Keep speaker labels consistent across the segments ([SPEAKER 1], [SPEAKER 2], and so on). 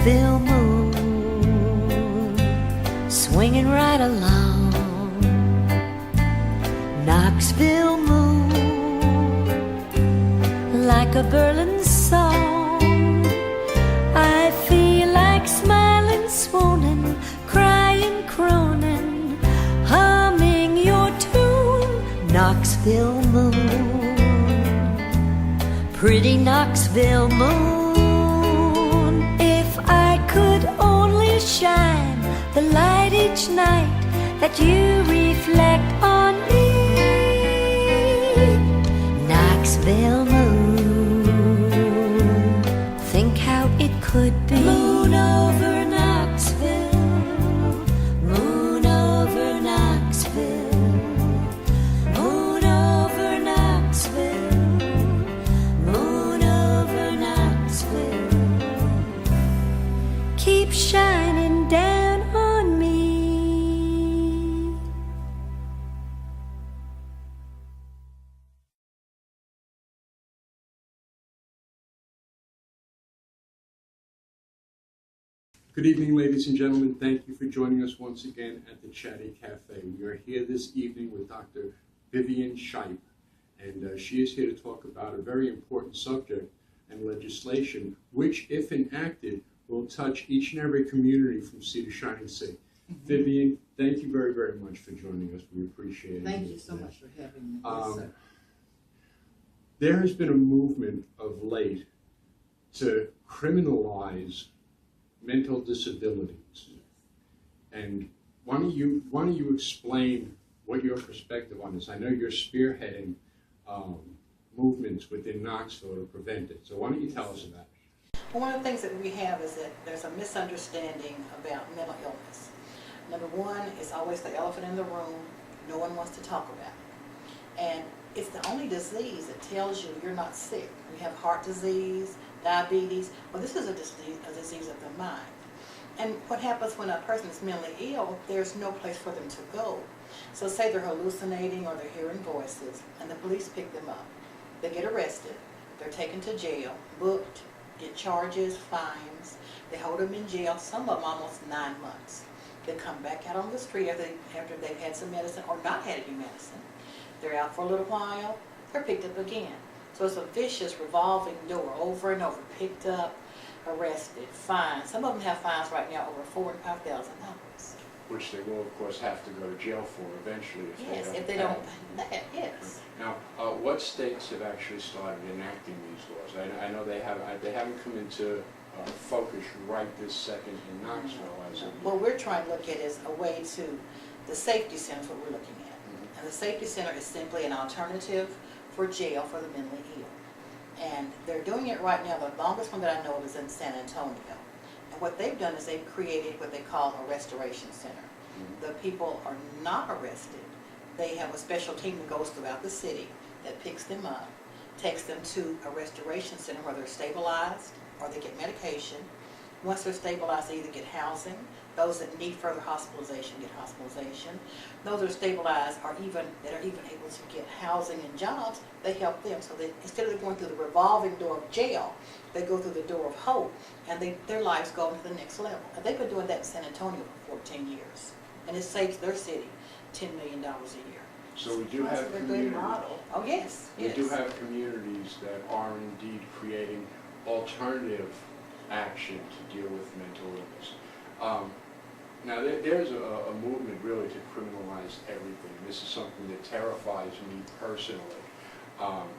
[SPEAKER 1] Knoxville moon, swinging right along. Knoxville moon, like a Berlin song. I feel like smiling, swooning, crying, crooning, humming your tune. Knoxville moon, pretty Knoxville moon. If I could only shine the light each night that you reflect on me. Knoxville moon, think how it could be. Moon over Knoxville, moon over Knoxville, moon over Knoxville, moon over Knoxville. Keep shining down on me.
[SPEAKER 2] Good evening, ladies and gentlemen. Thank you for joining us once again at the Chatty Cafe. We are here this evening with Dr. Vivian Shipe, and she is here to talk about a very important subject and legislation, which, if enacted, will touch each and every community from sea to shining sea. Vivian, thank you very, very much for joining us. We appreciate it.
[SPEAKER 3] Thank you so much for having me. Yes, sir.
[SPEAKER 2] There has been a movement of late to criminalize mental disabilities, and why don't you explain what your perspective on this? I know you're spearheading movements within Knoxville to prevent it, so why don't you tell us about it?
[SPEAKER 3] Well, one of the things that we have is that there's a misunderstanding about mental illness. Number one, it's always the elephant in the room. No one wants to talk about it. And it's the only disease that tells you you're not sick. We have heart disease, diabetes. Well, this is a disease of the mind. And what happens when a person is mentally ill, there's no place for them to go. So say they're hallucinating or they're hearing voices, and the police pick them up. They get arrested. They're taken to jail, booked, get charges, fines. They hold them in jail, some of them almost 9 months. They come back out on the street after they've had some medicine or not had any medicine. They're out for a little while, they're picked up again. So it's a vicious revolving door, over and over, picked up, arrested, fined. Some of them have fines right now over $4,000 and $5,000.
[SPEAKER 2] Which they will, of course, have to go to jail for eventually
[SPEAKER 3] if they don't pay that, yes.
[SPEAKER 2] Now, what states have actually started enacting these laws? I know they haven't come into focus right this second in Knoxville as of yet.
[SPEAKER 3] What we're trying to look at is a way to, the safety center is what we're looking at. And the safety center is simply an alternative for jail for the mentally ill. And they're doing it right now. The longest one that I know of is in San Antonio. And what they've done is they've created what they call a restoration center. The people are not arrested. They have a special team that goes throughout the city that picks them up, takes them to a restoration center where they're stabilized or they get medication. Once they're stabilized, they either get housing. Those that need further hospitalization get hospitalization. Those that are stabilized that are even able to get housing and jobs, they help them. So that instead of going through the revolving door of jail, they go through the door of hope, and their lives go to the next level. And they've been doing that in San Antonio for 14 years, and it saves their city $10 million a year.
[SPEAKER 2] So we do have communities.
[SPEAKER 3] Oh yes,
[SPEAKER 2] We do have communities that are indeed creating alternative action to deal with mental illness. Now there's a movement really to criminalize everything. This is something that terrifies me personally,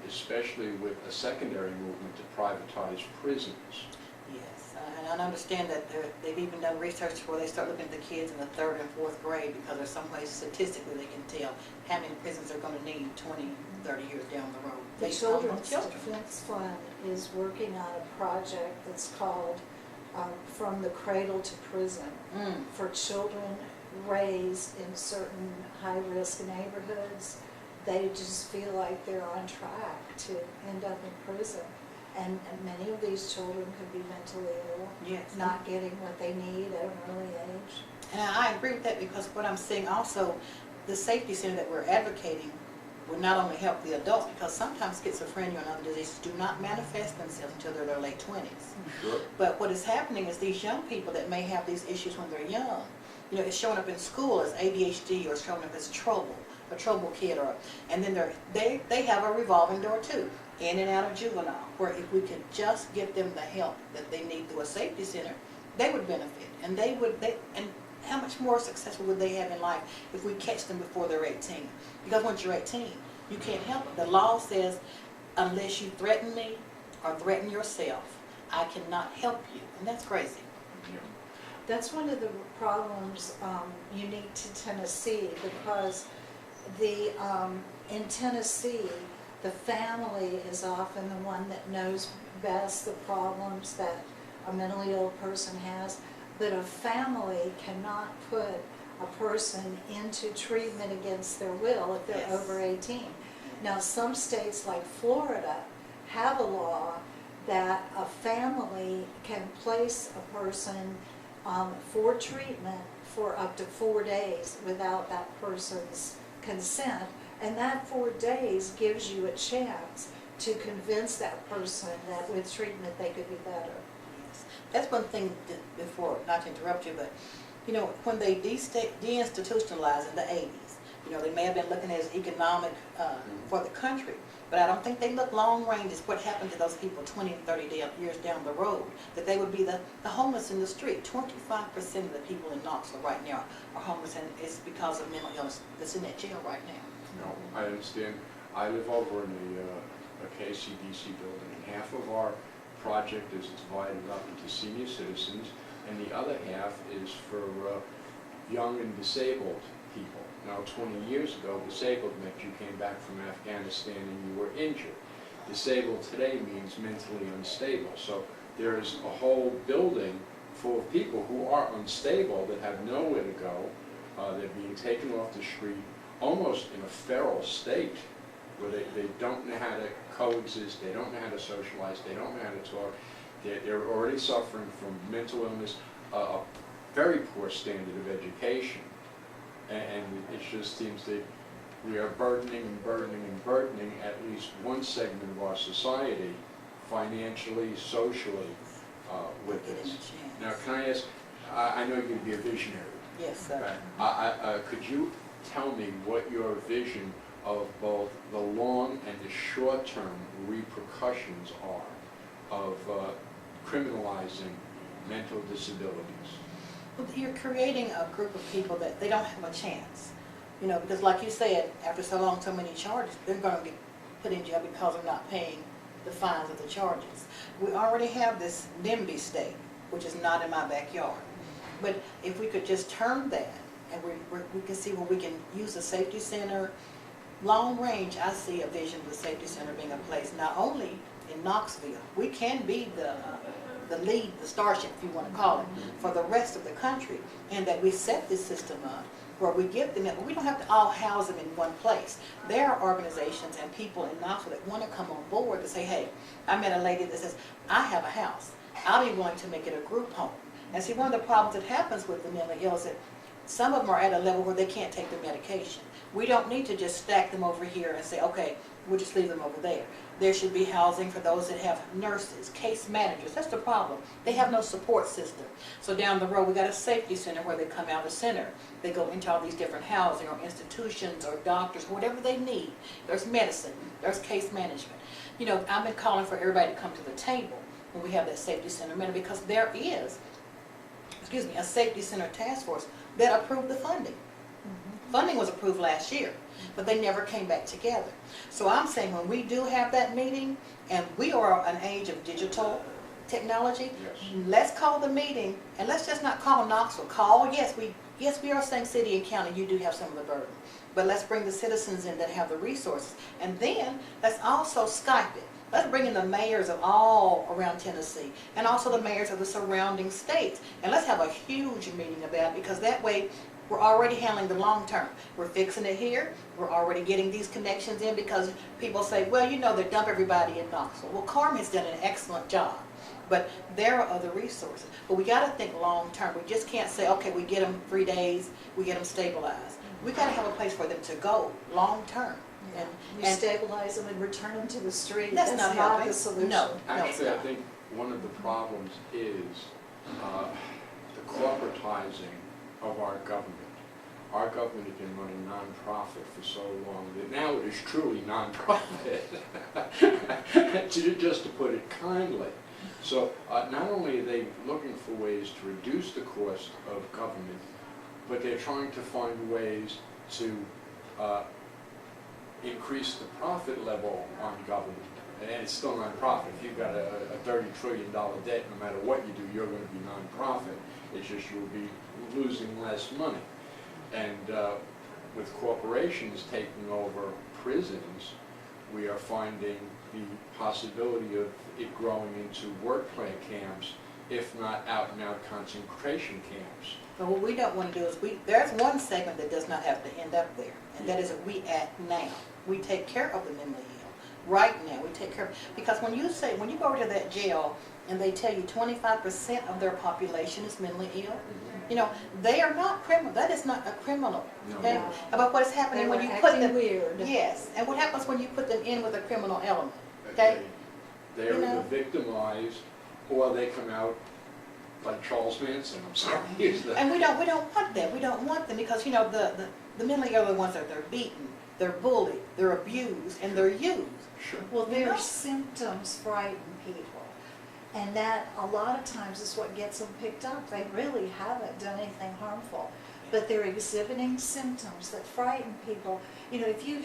[SPEAKER 2] especially with a secondary movement to privatize prisons.
[SPEAKER 3] Yes, and I understand that they've even done research where they start looking at the kids in the 3rd and 4th grade, because there's some ways statistically they can tell how many prisons they're going to need 20, 30 years down the road.
[SPEAKER 4] The Children's Defense Fund is working on a project that's called From the Cradle to Prison for children raised in certain high-risk neighborhoods. They just feel like they're on track to end up in prison. And many of these children could be mentally ill, not getting what they need at an early age.
[SPEAKER 3] And I agree with that, because what I'm seeing also, the safety center that we're advocating would not only help the adults, because sometimes schizophrenia and other diseases do not manifest themselves until they're in their late 20s.
[SPEAKER 2] Sure.
[SPEAKER 3] But what is happening is these young people that may have these issues when they're young, you know, it's showing up in school as ADHD, or it's showing up as trouble, a trouble kid, and then they have a revolving door too, in and out of juvenile, where if we could just get them the help that they need through a safety center, they would benefit, and and how much more successful would they have in life if we catch them before they're 18? Because once you're 18, you can't help it. The law says, unless you threaten me or threaten yourself, I cannot help you, and that's crazy.
[SPEAKER 4] That's one of the problems unique to Tennessee, because in Tennessee, the family is often the one that knows best the problems that a mentally ill person has, but a family cannot put a person into treatment against their will if they're
[SPEAKER 3] Yes.
[SPEAKER 4] over 18. Now, some states like Florida have a law that a family can place a person for treatment for up to 4 days without that person's consent, and that 4 days gives you a chance to convince that person that with treatment they could be better.
[SPEAKER 3] Yes. That's one thing before, not to interrupt you, but you know, when they deinstitutionalized in the 80s, you know, they may have been looking at it as economic for the country, but I don't think they look long range as what happened to those people 20 and 30 years down the road, that they would be the homeless in the street. 25% of the people in Knoxville right now are homeless, and it's because of mental illness that's in that jail right now.
[SPEAKER 2] No, I understand. I live over in a KCDC building, and half of our project is divided up into senior citizens, and the other half is for young and disabled people. Now, 20 years ago, disabled meant you came back from Afghanistan and you were injured. Disabled today means mentally unstable. So there is a whole building full of people who are unstable, that have nowhere to go. They're being taken off the street, almost in a feral state, where they don't know how to coexist, they don't know how to socialize, they don't know how to talk. They're already suffering from mental illness, a very poor standard of education, and it just seems that we are burdening and burdening and burdening at least one segment of our society, financially, socially, with
[SPEAKER 3] Give them
[SPEAKER 2] this.
[SPEAKER 3] a chance.
[SPEAKER 2] Now, can I ask, I know you're going to be a visionary.
[SPEAKER 3] Yes, sir.
[SPEAKER 2] Could you tell me what your vision of both the long and the short-term repercussions are of criminalizing mental disabilities?
[SPEAKER 3] Well, you're creating a group of people that they don't have a chance. You know, because like you said, after so long, so many charges, they're going to be put in jail because they're not paying the fines of the charges. We already have this NIMBY state, which is not in my backyard. But if we could just turn that, and we can see where we can use a safety center. Long range, I see a vision of the safety center being a place not only in Knoxville, we can be the lead, the starship, if you want to call it, for the rest of the country, and that we set this system up where we give them, but we don't have to all house them in one place. There are organizations and people in Knoxville that want to come on board to say, hey, I met a lady that says, I have a house. I'll be willing to make it a group home. And see, one of the problems that happens with the mentally ill is that some of them are at a level where they can't take the medication. We don't need to just stack them over here and say, okay, we'll just leave them over there. There should be housing for those that have nurses, case managers. That's the problem. They have no support system. So down the road, we got a safety center where they come out of the center. They go into all these different housing or institutions or doctors, whatever they need. There's medicine. There's case management. You know, I've been calling for everybody to come to the table when we have that safety center meeting, because there is, a safety center task force that approved the funding. Funding was approved last year, but they never came back together. So I'm saying when we do have that meeting, and we are an age of digital technology,
[SPEAKER 2] Yes.
[SPEAKER 3] let's call the meeting, and let's just not call Knoxville. Yes, we are saying city and county, you do have some of the burden, but let's bring the citizens in that have the resources. And then let's also Skype it. Let's bring in the mayors of all around Tennessee, and also the mayors of the surrounding states, and let's have a huge meeting about it, because that way we're already handling the long term. We're fixing it here. We're already getting these connections in, because people say, well, you know, they dump everybody in Knoxville. Well, Carmen's done an excellent job, but there are other resources. But we got to think long term. We just can't say, okay, we get them 3 days, we get them stabilized. We got to have a place for them to go long term.
[SPEAKER 4] You
[SPEAKER 3] and
[SPEAKER 4] stabilize them and return them to the street.
[SPEAKER 3] That's not helping.
[SPEAKER 4] the solution.
[SPEAKER 3] No.
[SPEAKER 5] Actually, I think one of the problems is the corporatizing of our government. Our government has been running nonprofit for so long that now it is truly nonprofit, just to put it kindly. So not only are they looking for ways to reduce the cost of government, but they're trying to find ways to increase the profit level on government. And it's still nonprofit. If you've got a $30 trillion debt, no matter what you do, you're going to be nonprofit. It's just you'll be losing less money. And with corporations taking over prisons, we are finding the possibility of it growing into workplace camps, if not out-and-out concentration camps.
[SPEAKER 3] But what we don't want to do is, there's one segment that does not have to end up there, and that is that we act now. We take care of the mentally ill. Right now, we take care of, because when you go to that jail and they tell you 25% of their population is mentally ill, you know, they are not criminal. That is not a criminal. Okay?
[SPEAKER 4] No.
[SPEAKER 3] About what is happening
[SPEAKER 4] They
[SPEAKER 3] when
[SPEAKER 4] were
[SPEAKER 3] you put
[SPEAKER 4] acting
[SPEAKER 3] them.
[SPEAKER 4] weird.
[SPEAKER 3] Yes, and what happens when you put them in with a criminal element? Okay.
[SPEAKER 5] They're
[SPEAKER 3] You know?
[SPEAKER 5] either victimized or they come out like Charles Manson. I'm sorry. to use that.
[SPEAKER 3] And we don't want them. We don't want them because, you know, the mentally ill are the ones that they're beaten, they're bullied, they're abused, and they're used.
[SPEAKER 5] Sure.
[SPEAKER 4] Well, their
[SPEAKER 3] Yeah.
[SPEAKER 4] symptoms frighten people. And that a lot of times is what gets them picked up. They really haven't done anything harmful, but they're exhibiting symptoms that frighten people. You know, if you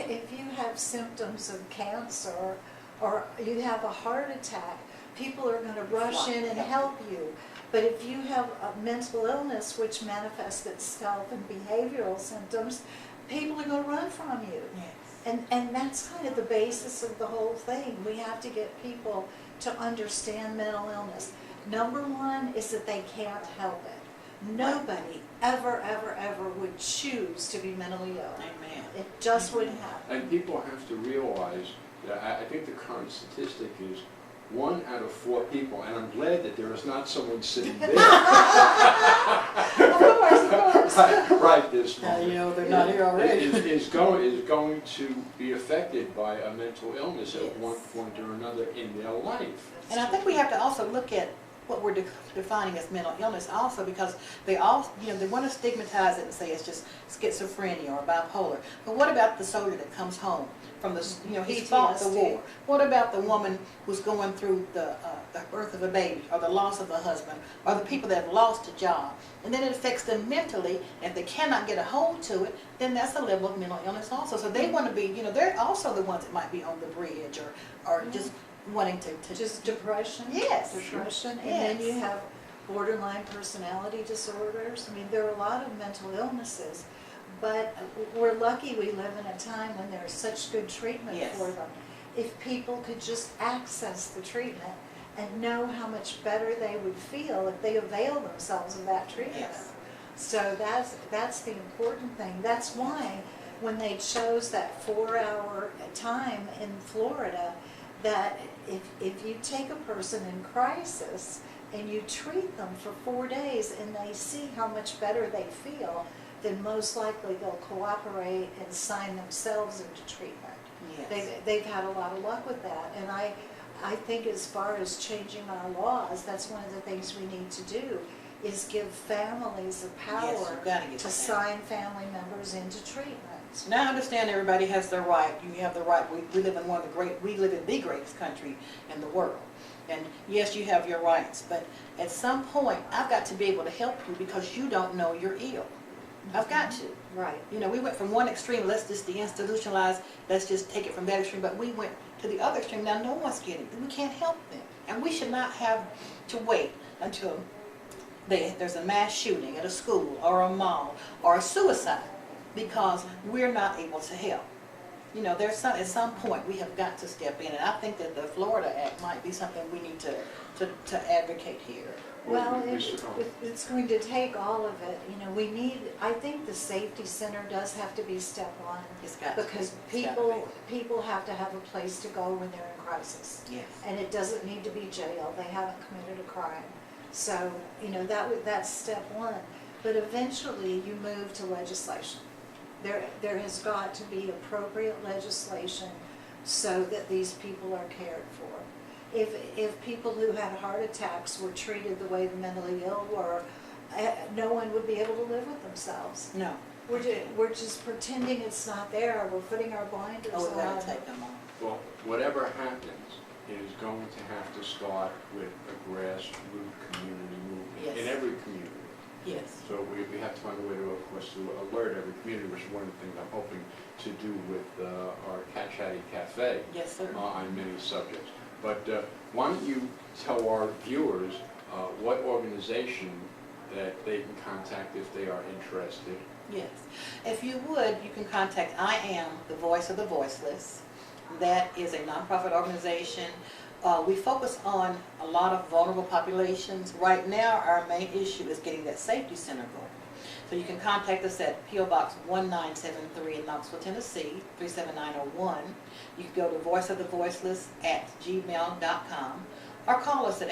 [SPEAKER 4] have symptoms of cancer or you have a heart attack, people are going to rush in and help you. But if you have a mental illness which manifests itself in behavioral symptoms, people are going to run from you.
[SPEAKER 3] Yes.
[SPEAKER 4] And that's kind of the basis of the whole thing. We have to get people to understand mental illness. Number one is that they can't help it. Nobody ever would choose to be mentally ill.
[SPEAKER 3] Amen.
[SPEAKER 4] It just wouldn't happen.
[SPEAKER 5] And people have to realize that I think the current statistic is 1 out of 4 people, and I'm glad that there is not someone sitting there
[SPEAKER 4] Of course.
[SPEAKER 5] right this
[SPEAKER 3] Now,
[SPEAKER 5] moment.
[SPEAKER 3] you know, they're not here already.
[SPEAKER 5] Is going to be affected by a mental illness at
[SPEAKER 3] Yes.
[SPEAKER 5] one point or another in their life.
[SPEAKER 3] And I think we have to also look at what we're defining as mental illness also, because they all, you know, they want to stigmatize it and say it's just schizophrenia or bipolar. But what about the soldier that comes home from the, you know, he's fought the
[SPEAKER 4] PTSD.
[SPEAKER 3] war? What about the woman who's going through the birth of a baby or the loss of a husband, or the people that have lost a job? And then it affects them mentally. If they cannot get a hold to it, then that's a level of mental illness also. So they want to be, you know, they're also the ones that might be on the bridge or just wanting to
[SPEAKER 4] Just depression.
[SPEAKER 3] Yes.
[SPEAKER 4] Depression. And
[SPEAKER 3] Yes.
[SPEAKER 4] then you have borderline personality disorders. I mean, there are a lot of mental illnesses, but we're lucky we live in a time when there's such good treatment
[SPEAKER 3] Yes.
[SPEAKER 4] for them. If people could just access the treatment and know how much better they would feel if they avail themselves of that treatment.
[SPEAKER 3] Yes.
[SPEAKER 4] So that's the important thing. That's why when they chose that 4-hour time in Florida, that if you take a person in crisis and you treat them for 4 days and they see how much better they feel, then most likely they'll cooperate and sign themselves into treatment.
[SPEAKER 3] Yes.
[SPEAKER 4] They've had a lot of luck with that. And I think as far as changing our laws, that's one of the things we need to do, is give families the
[SPEAKER 3] Yes,
[SPEAKER 4] power
[SPEAKER 3] you've gotta give
[SPEAKER 4] to
[SPEAKER 3] them
[SPEAKER 4] sign family members into treatment.
[SPEAKER 3] Now I understand everybody has their right. You have the right. We live in we live in the greatest country in the world. And yes, you have your rights, but at some point I've got to be able to help you because you don't know you're ill. I've got to.
[SPEAKER 4] Right.
[SPEAKER 3] You know, we went from one extreme, let's just deinstitutionalize, let's just take it from that extreme, but we went to the other extreme. Now no one's getting it. We can't help them. And we should not have to wait until there's a mass shooting at a school or a mall or a suicide because we're not able to help. You know, at some point we have got to step in, and I think that the Florida Act might be something we need to advocate here.
[SPEAKER 4] Well, it's going to take all of it. You know, I think the safety center does have to be step one.
[SPEAKER 3] It's got to
[SPEAKER 4] Because
[SPEAKER 3] be. It's gotta
[SPEAKER 4] people have to have a place to go when they're in crisis.
[SPEAKER 3] be. Yes.
[SPEAKER 4] And it doesn't need to be jail. They haven't committed a crime. So, you know, that's step one. But eventually you move to legislation. There has got to be appropriate legislation so that these people are cared for. If people who had heart attacks were treated the way the mentally ill were, no one would be able to live with themselves.
[SPEAKER 3] No.
[SPEAKER 4] We're just pretending it's not there. We're putting our blinders
[SPEAKER 3] Oh, we
[SPEAKER 4] on.
[SPEAKER 3] gotta take them on.
[SPEAKER 5] Well, whatever happens is going to have to start with a grassroots community movement in
[SPEAKER 3] Yes.
[SPEAKER 5] every community.
[SPEAKER 3] Yes.
[SPEAKER 5] So we have to find a way to, of course, to alert every community, which is one of the things I'm hoping to do with our Chatty Cafe
[SPEAKER 3] Yes, sir.
[SPEAKER 5] on many subjects. But why don't you tell our viewers what organization that they can contact if they are interested?
[SPEAKER 3] Yes. If you would, you can contact I Am the Voice of the Voiceless. That is a nonprofit organization. We focus on a lot of vulnerable populations. Right now, our main issue is getting that safety center going. So you can contact us at P.O. Box 1973 in Knoxville, Tennessee, 37901. You can go to voiceofthevoiceless@gmail.com or call us at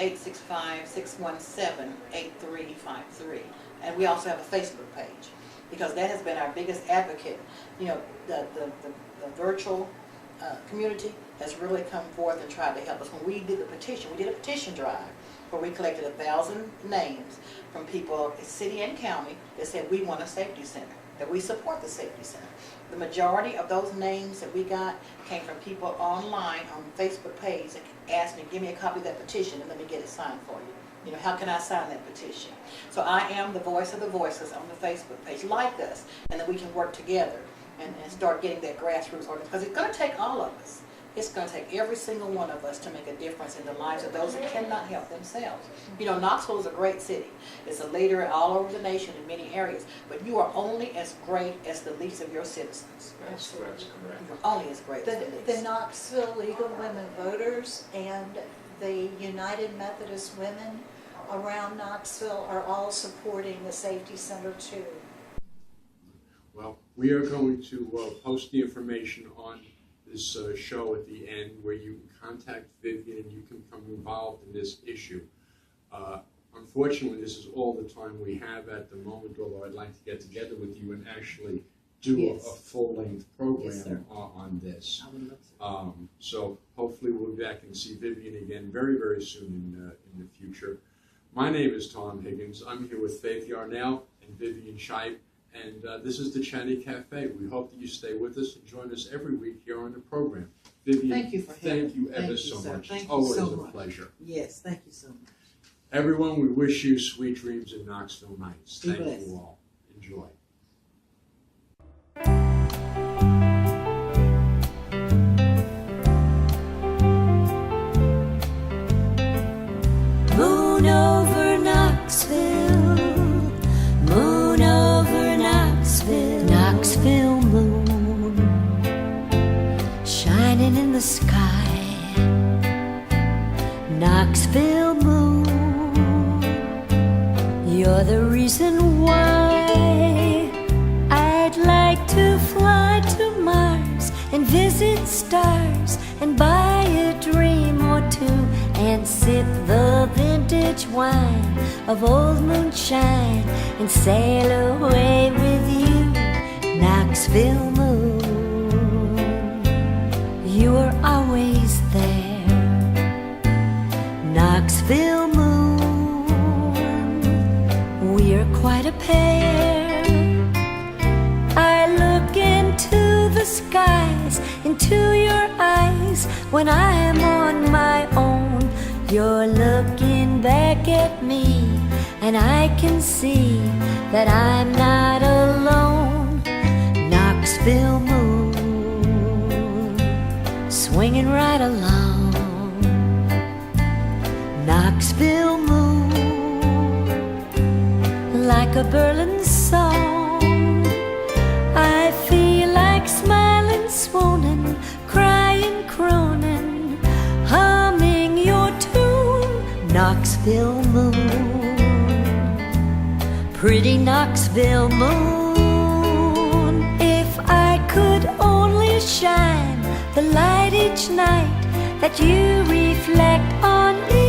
[SPEAKER 3] 865-617-8353. And we also have a Facebook page, because that has been our biggest advocate. You know, the virtual community has really come forth and tried to help us. When we did the petition, we did a petition drive where we collected 1,000 names from people, city and county, that said we want a safety center, that we support the safety center. The majority of those names that we got came from people online on the Facebook page that asked me, give me a copy of that petition and let me get it signed for you. You know, how can I sign that petition? So I Am the Voice of the Voiceless on the Facebook page. Like us, and then we can work together and start getting that grassroots organization. Because it's going to take all of us. It's going to take every single one of us to make a difference in the lives of those that cannot help themselves. You know, Knoxville is a great city. It's a leader all over the nation in many areas. But you are only as great as the least of your citizens.
[SPEAKER 5] That's correct.
[SPEAKER 3] You're only as great as the
[SPEAKER 4] The
[SPEAKER 3] least.
[SPEAKER 4] Knoxville League of Women Voters and the United Methodist Women around Knoxville are all supporting the safety center too.
[SPEAKER 2] Well, we are going to post the information on this show at the end, where you can contact Vivian and you can become involved in this issue. Unfortunately, this is all the time we have at the moment, although I'd like to get together with you and actually do
[SPEAKER 3] Yes.
[SPEAKER 2] a full-length program
[SPEAKER 3] Yes, sir.
[SPEAKER 2] on this.
[SPEAKER 3] I would love to.
[SPEAKER 2] So hopefully we'll be back and see Vivian again very, very soon in the future. My name is Tom Higgins. I'm here with Faith Yarnell and Vivian Shipe, and this is the Chatty Cafe. We hope that you stay with us and join us every week here on the program. Vivian,
[SPEAKER 3] Thank you for having
[SPEAKER 2] thank you
[SPEAKER 3] me.
[SPEAKER 2] ever
[SPEAKER 3] Thank
[SPEAKER 2] so
[SPEAKER 3] you, sir.
[SPEAKER 2] much.
[SPEAKER 3] Thank
[SPEAKER 2] It's
[SPEAKER 3] you
[SPEAKER 2] always
[SPEAKER 3] so
[SPEAKER 2] a
[SPEAKER 3] much.
[SPEAKER 2] pleasure.
[SPEAKER 3] Yes, thank you so much.
[SPEAKER 2] Everyone, we wish you sweet dreams in Knoxville nights.
[SPEAKER 3] Be
[SPEAKER 2] Thank
[SPEAKER 3] blessed.
[SPEAKER 2] you all. Enjoy.
[SPEAKER 1] Moon over Knoxville, moon over Knoxville, Knoxville moon, shining in the sky. Knoxville moon, you're the reason why I'd like to fly to Mars and visit stars and buy a dream or two and sip the vintage wine of old moonshine and sail away with you, Knoxville moon. You are always there, Knoxville moon. We are quite a pair. I look into the skies, into your eyes when I am on my own. You're looking back at me, and I can see that I'm not alone. Knoxville moon, swinging right along. Knoxville moon, like a Berlin song. I feel like smiling, swooning, crying, crooning, humming your tune, Knoxville moon, pretty Knoxville moon. If I could only shine the light each night that you reflect on me,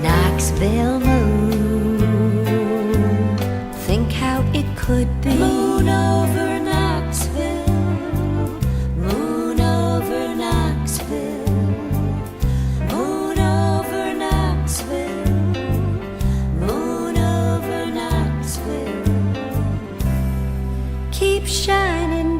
[SPEAKER 1] Knoxville moon, think how it could be. keep shining